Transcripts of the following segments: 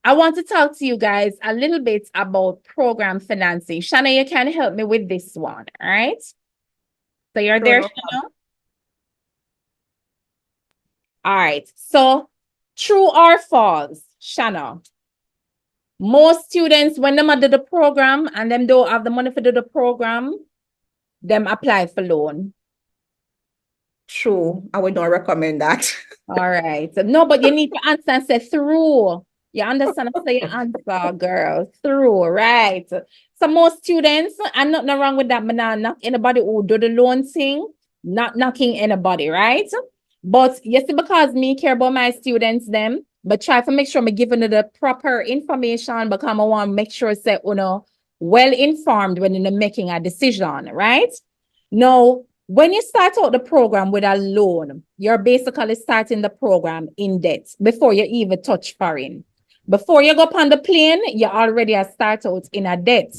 I want to talk to you guys a little bit about program financing. Shanna, you can help me with this one, all right? So you're there, Shanna? All right. So true or false, Shanna? Most students, when them do the program and them don't have the money for do the program, them apply for loan. True. I would not recommend that. All right. So, no, but you need to answer and say through. You understand? Say your answer, girl. Through, right? So most students, and nothing wrong with that, but not knock anybody who do the loan thing, not knocking anybody, right? But you see, because me care about my students, them, but try to make sure I'm giving you the proper information because I want to make sure say, well informed when you're making a decision, right? Now, when you start out the program with a loan, you're basically starting the program in debt before you even touch foreign. Before you go up on the plane, you already are start out in a debt.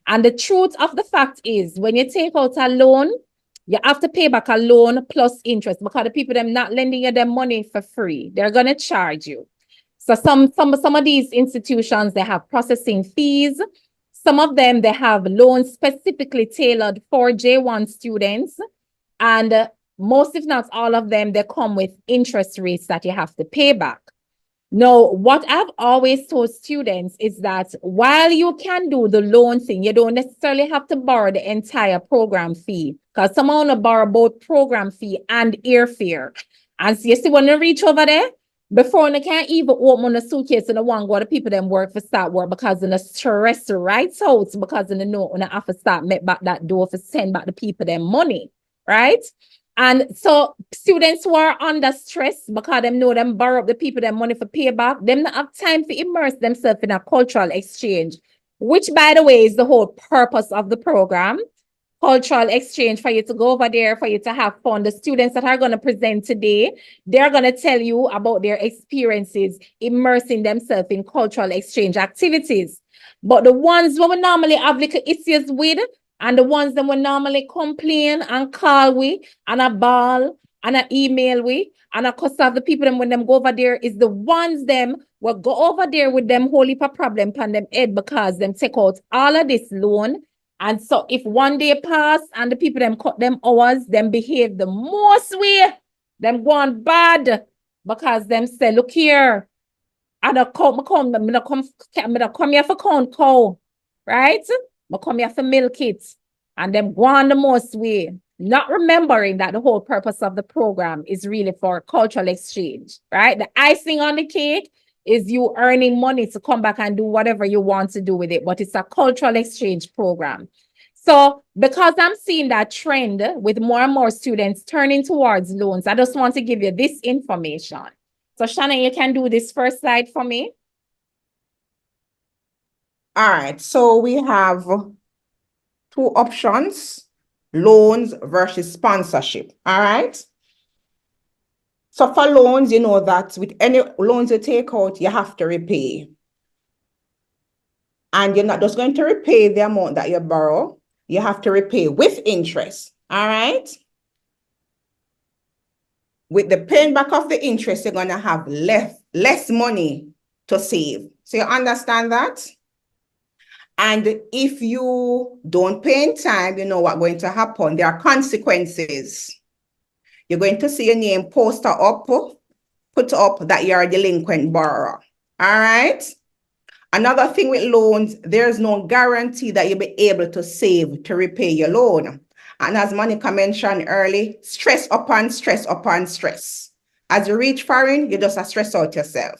And the truth of the fact is, when you take out a loan, you have to pay back a loan plus interest because the people them not lending you their money for free. They're gonna charge you. So some of these institutions, they have processing fees. Some of them, they have loans specifically tailored for J1 students. And most, if not all of them, they come with interest rates that you have to pay back. Now, what I've always told students is that while you can do the loan thing, you don't necessarily have to borrow the entire program fee because some want to borrow both program fee and airfare. And so you see, when you reach over there, before they can't even open a suitcase and the one go to people them work for start work because in the stress right out because in the know when I have to start make back that door for send back the people them money, right? And so students who are under stress because them know them borrow up the people them money for payback, them not have time to immerse themselves in a cultural exchange, which by the way is the whole purpose of the program. Cultural exchange for you to go over there, for you to have fun. The students that are going to present today, they're going to tell you about their experiences immersing themselves in cultural exchange activities. But the ones who we normally have little issues with, and the ones that we normally complain and call we, and a ball, and a email we, and a cuss of the people them when them go over there is the ones them will go over there with them whole heap of problem pan them head because them take out all of this loan. And so if one day pass and the people them cut them hours, them behave the most way, them go on bad because them say, look here, I don't come here for count cow, right? I come here for milk it. And them go on the most way, not remembering that the whole purpose of the program is really for cultural exchange, right? The icing on the cake is you earning money to come back and do whatever you want to do with it, but it's a cultural exchange program. So because I'm seeing that trend with more and more students turning towards loans, I just want to give you this information. So Shanna, you can do this first slide for me. All right, so we have two options, loans versus sponsorship, all right? So for loans, you know that with any loans you take out, you have to repay. And you're not just going to repay the amount that you borrow, you have to repay with interest, all right? With the paying back of the interest, you're going to have less money to save. So you understand that? And if you don't pay in time, you know what's going to happen. There are consequences. You're going to see your name put up that you're a delinquent borrower. All right? Another thing with loans, there's no guarantee that you'll be able to save to repay your loan. And as Monica mentioned early, stress upon stress upon stress. As you reach foreign, you just stress out yourself.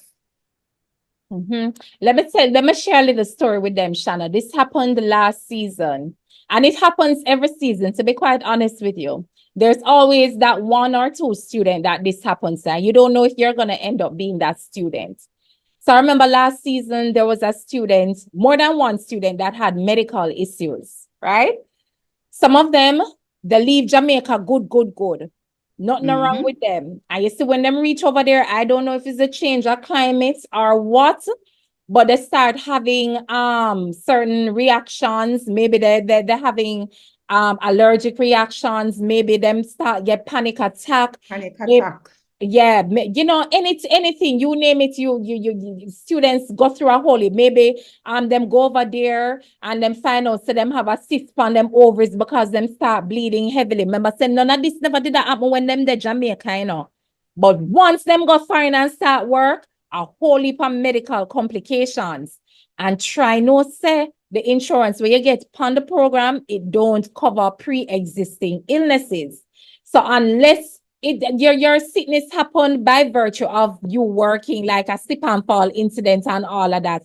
Let me share a little story with them, Shanna. This happened last season, and it happens every season, to be quite honest with you. There's always that one or two student that this happens, and you don't know if you're going to end up being that student. So I remember last season, there was a student, more than one student that had medical issues, right? Some of them, they leave Jamaica good. Nothing wrong with them. And you see, when them reach over there, I don't know if it's a change of climate or what, but they start having certain reactions. Maybe they're having allergic reactions. Maybe them start get panic attack. Yeah, anything you name it, students go through a holy. Maybe them go over there and them find out so them have a cyst on them ovaries because them start bleeding heavily. Remember, say none of this never did that happen when them the Jamaica, But once them go foreign and start work, a whole heap of medical complications. And try no say the insurance where you get on the program, it don't cover pre-existing illnesses. So unless your sickness happened by virtue of you working like a slip and fall incident and all of that,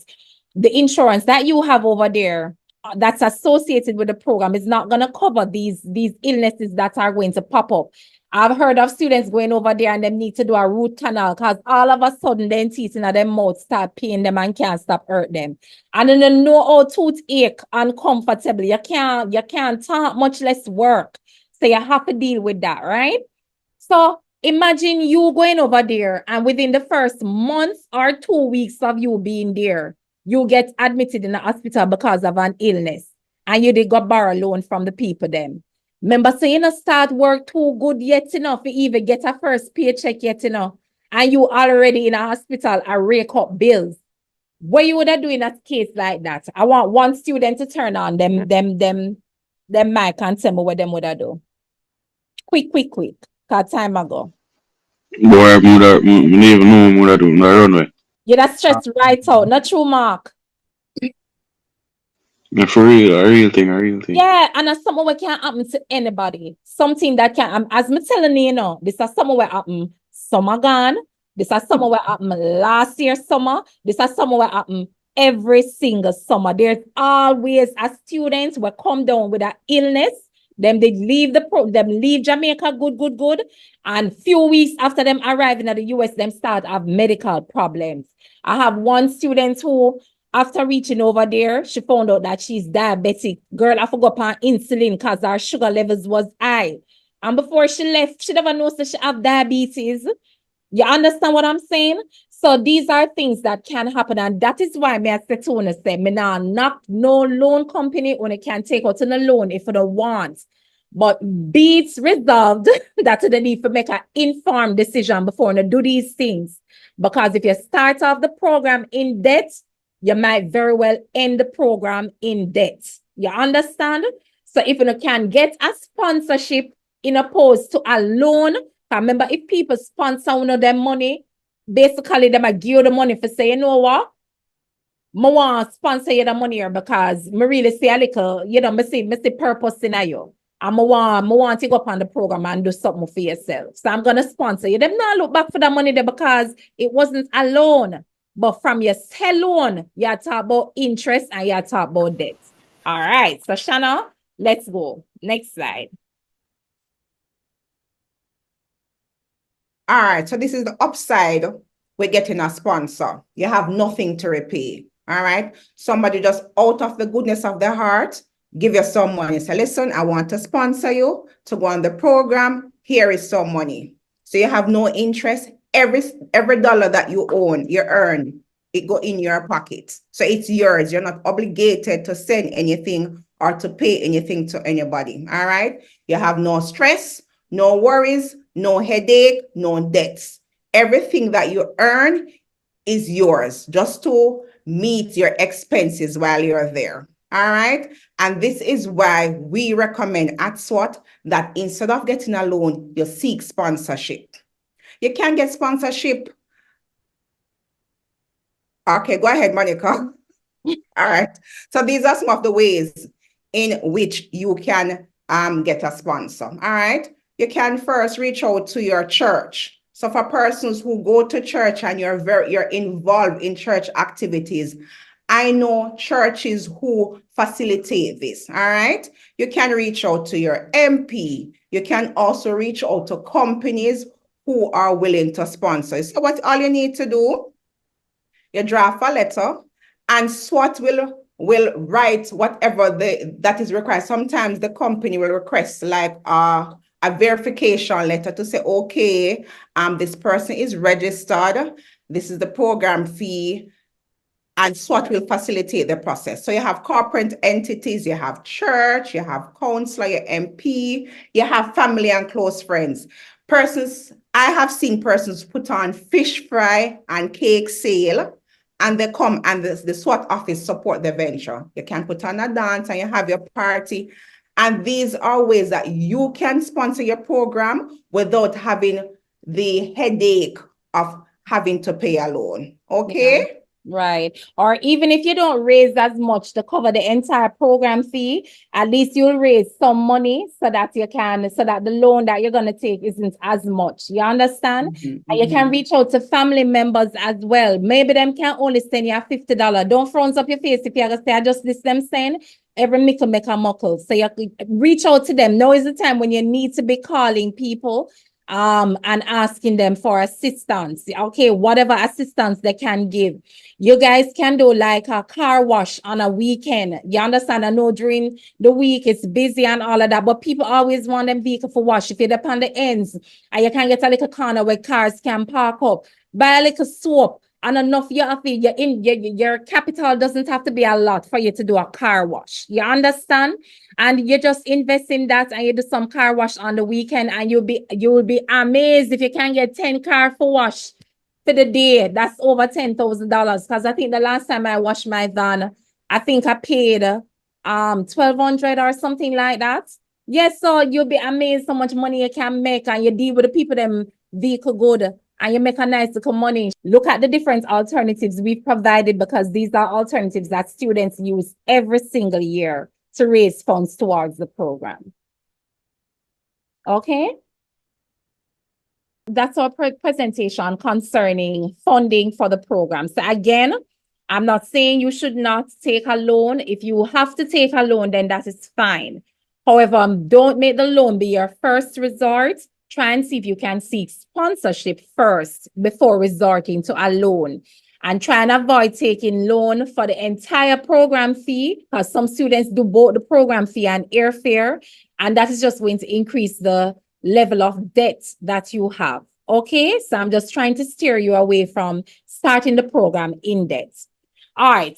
the insurance that you have over there that's associated with the program is not going to cover these illnesses that are going to pop up. I've heard of students going over there and them need to do a root canal because all of a sudden their teeth in their mouth start paying them and can't stop hurt them. And then they know how toothache uncomfortably. You can't talk, much less work. So you have to deal with that, right? So imagine you going over there and within the first month or 2 weeks of you being there, you get admitted in the hospital because of an illness and you did got borrow loan from the people then. Remember, so you not start work too good yet enough to even get a first paycheck yet enough, and you already in a hospital and rake up bills. What you would have do in a case like that? I want one student to turn on them mic and tell me what them would have do. Quick, quick, quick. Cause time ago. Boy, me even know what I do. I run away. Yeah, that's stress right out. Not true, Mark. For real, a real thing, a real thing. Yeah, and that's something what can happen to anybody. Something that can, as me telling you, this is something what happened summer gone. This is something what happened last year summer. This is something what happened every single summer. There's always a student will come down with an illness. Them they leave them leave Jamaica good. And few weeks after them arriving at the US, them start have medical problems. I have one student who after reaching over there, she found out that she's diabetic. Girl, I forgot her insulin because her sugar levels was high. And before she left, she never knows that she have diabetes. You understand what I'm saying? So these are things that can happen. And that is why me I say to you, say, me now knock no loan company when it can take out a loan if you don't want. But be it resolved that you need to make an informed decision before you do these things. Because if you start off the program in debt, you might very well end the program in debt. You understand? So if you can get a sponsorship in opposed to a loan, remember if people sponsor one of them money, basically they might give you the money for say, you know what? I want to sponsor you the money here because I really see a little, I see purpose in you. And I want to go up on the program and do something for yourself. So I'm going to sponsor you. Them not look back for the money there because it wasn't a loan. But from your sell loan, you talk about interest and you talk about debt. All right. So Shanna, let's go. Next slide. All right. So this is the upside with getting a sponsor. You have nothing to repay. All right. Somebody just out of the goodness of their heart, give you some money. Say, listen, I want to sponsor you to go on the program. Here is some money. So you have no interest. Every dollar that you earn, it go in your pocket. So it's yours. You're not obligated to send anything or to pay anything to anybody. All right. You have no stress, no worries, no headache, no debts. Everything that you earn is yours just to meet your expenses while you're there. All right. And this is why we recommend at SWAT that instead of getting a loan, you seek sponsorship. You can get sponsorship. Okay, go ahead, Monica. All right. So these are some of the ways in which you can get a sponsor. All right. You can first reach out to your church. So for persons who go to church and you're involved in church activities, I know churches who facilitate this. All right. You can reach out to your MP. You can also reach out to companies who are willing to sponsor. So what all you need to do, you draft a letter and SWAT will write whatever that is required. Sometimes the company will request like a verification letter to say, okay, this person is registered. This is the program fee. And SWAT will facilitate the process. So you have corporate entities, you have church, you have counselor, your MP, you have family and close friends. I have seen persons put on fish fry and cake sale, and they come and the SWAT office support the venture. You can put on a dance and you have your party. And these are ways that you can sponsor your program without having the headache of having to pay a loan. Okay? Yeah. Right. Or even if you don't raise as much to cover the entire program fee, at least you'll raise some money so that the loan that you're going to take isn't as much. You understand? Mhm, And you can mhm. reach out to family members as well. Maybe them can only send you $50. Don't frowns up your face if you're going to say, I just this them saying. Every mickle make a muckle. So you reach out to them. Now is the time when you need to be calling people and asking them for assistance. Okay, whatever assistance they can give. You guys can do like a car wash on a weekend. You understand? I know during the week it's busy and all of that, but people always want them vehicle for wash. If you're up on the ends and you can get a little corner where cars can park up, buy a little soap and enough your capital doesn't have to be a lot for you to do a car wash. You understand? And you just invest in that and you do some car wash on the weekend and you will be amazed if you can get 10 car for wash for the day. That's over $10,000. Because I think the last time I washed my van, I think I paid $1,200 or something like that. Yes, so you'll be amazed how much money you can make and you deal with the people them vehicle good and you make a nice little money. Look at the different alternatives we've provided because these are alternatives that students use every single year to raise funds towards the program. Okay. That's our presentation concerning funding for the program. So again, I'm not saying you should not take a loan. If you have to take a loan, then that is fine. However, don't make the loan be your first resort. Try and see if you can seek sponsorship first before resorting to a loan. And try and avoid taking loan for the entire program fee because some students do both the program fee and airfare. And that is just going to increase the level of debt that you have. Okay, so I'm just trying to steer you away from starting the program in debt. All right.